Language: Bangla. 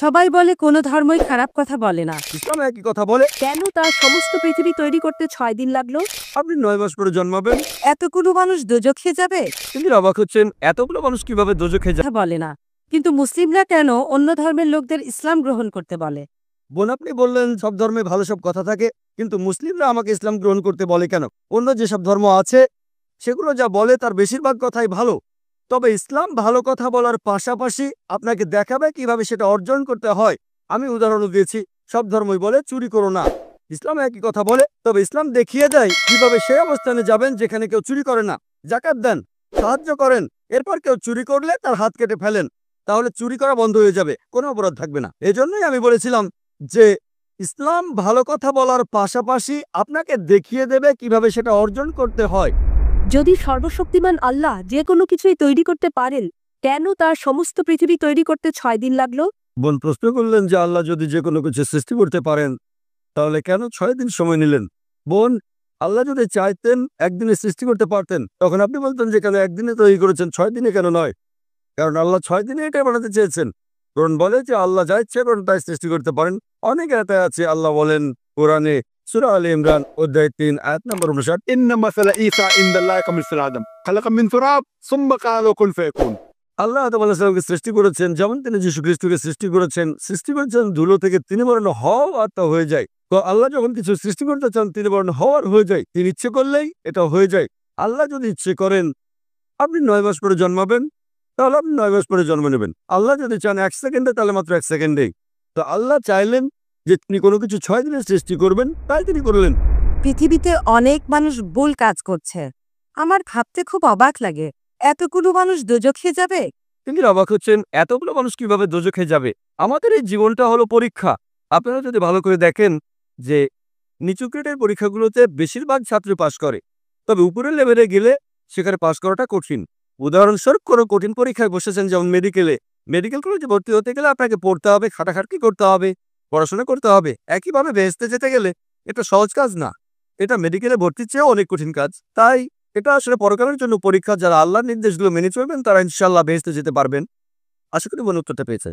সবাই বলে কোনো ধর্মই খারাপ কথা বলে না। ইসলাম একই কথা বলে। কেন তার সমস্ত পৃথিবী তৈরি করতে 6 দিন লাগলো? আপনি 9 মাস পরে জন্মাবেন। এতগুলো মানুষ দোজখে যাবে? তিনি অবাক হচ্ছেন, এতগুলো মানুষ কিভাবে দোজখে যায়। কথা বলে না, কিন্তু মুসলিমরা কেন অন্য ধর্মের লোকদের ইসলাম গ্রহণ করতে বলে? বোন, আপনি বললেন সব ধর্মে ভালো সব কথা থাকে, কিন্তু মুসলিমরা আমাকে ইসলাম গ্রহণ করতে বলে কেন? অন্য যেসব ধর্ম আছে সেগুলো যা বলে তার বেশিরভাগ কথাই ভালো, তবে ইসলাম ভালো কথা বলার পাশাপাশি আপনাকে দেখাবে কিভাবে সেটা অর্জন করতে হয়। আমি উদাহরণ দিয়েছি, সব ধর্মই বলে চুরি করো না, ইসলাম একই কথা বলে, তবে ইসলাম দেখিয়ে দেয় কিভাবে সেই অবস্থানে যাবেন যেখানে কেউ চুরি করে না। জাকাত দেন, সাহায্য করেন, এরপর কেউ চুরি করলে তার হাত কেটে ফেলেন, তাহলে চুরি করা বন্ধ হয়ে যাবে, কোনো অপরাধ থাকবে না। এজন্যই আমি বলেছিলাম যে ইসলাম ভালো কথা বলার পাশাপাশি আপনাকে দেখিয়ে দেবে কিভাবে সেটা অর্জন করতে হয়। যদি সর্বশক্তিমান আল্লাহ যে কোনো কিছুই তৈরি করতে পারেন, কেন তার সমস্ত পৃথিবী তৈরি করতে 6 দিন লাগলো? বোন প্রশ্ন করলেন যে আল্লাহ যদি যে কোনো কিছু সৃষ্টি করতে পারেন তাহলে কেন 6 দিন সময় নিলেন। বোন, আল্লাহ যদি চাইতেন একদিনে সৃষ্টি করতে পারতেন, তখন আপনি বলতেন যে কেন একদিনে তৈরি করেছেন, 6 দিনে কেন নয়? কারণ আল্লাহ 6 দিনে এটাই বানাতে চেয়েছেন। কোরআন বলে যে আল্লাহ যা ইচ্ছে করেন তাই সৃষ্টি করতে পারেন। অনেক আয়াত আছে, আল্লাহ বলেন কোরআনে সূরা আলে ইমরান অধ্যায় 3 আয়াত নম্বর 59, إن مثل عيسى عند الله كمثل آدم خلق من تراب ثم قال له كن فيكون। আল্লাহ আদমকে সৃষ্টি করেছেন যেমন তিনি যীশু খ্রিস্টকে সৃষ্টি করেছেন ধুলো থেকে, তিনি বলেন হও আর তা হয়ে যায়। তো আল্লাহ যখন কিছু সৃষ্টি করতে চান তিনি বলেন হওয়ার হয়ে যায়, তিনি ইচ্ছে করলেই এটা হয়ে যায়। আল্লাহ যদি ইচ্ছে করেন আপনি 9 মাস পরে জন্মাবেন, তাহলে আপনি 9 মাস পরে জন্ম নেবেন। আল্লাহ যদি চান 1 সেকেন্ডে, তাহলে মাত্র 1 সেকেন্ডেই। তো আল্লাহ চাইলেন যে তিনি কোনো কিছু 6 দিনে সৃষ্টি করবেন, তাই তিনি করলেন। পৃথিবীতে অনেক মানুষ ভুল কাজ করছে, আমার ভাবতে খুব অবাক লাগে। এতগুলো মানুষ দোজখে যাবে? তিনি অবাক হচ্ছেন, এতগুলো মানুষ কিভাবে দোজখে যাবে। আমাদের এই জীবনটা হলো পরীক্ষা। আপনারা যদি ভালো করে দেখেন যে নিচু গ্রেডের পরীক্ষাগুলোতে বেশিরভাগ ছাত্র পাশ করে, তবে উপরের লেভেলে গেলে সেখানে পাশ করাটা কঠিন। উদাহরণস্বরূপ কোনো কঠিন পরীক্ষায় বসেছেন, যেমন মেডিকেল কলেজে ভর্তি হতে গেলে আপনাকে পড়তে হবে, খাটাখাটনি করতে হবে, পড়াশোনা করতে হবে। একইভাবে বেহেশতে যেতে গেলে এটা সহজ কাজ না, এটা মেডিকেলে ভর্তির চেয়েও অনেক কঠিন কাজ। তাই এটা আসলে পরকালের জন্য পরীক্ষা। যারা আল্লাহর নির্দেশগুলো মেনে চলবেন তারা ইনশাআল্লাহ বেহেশতে যেতে পারবেন। আশা করি মনে উত্তরটা পেয়েছে।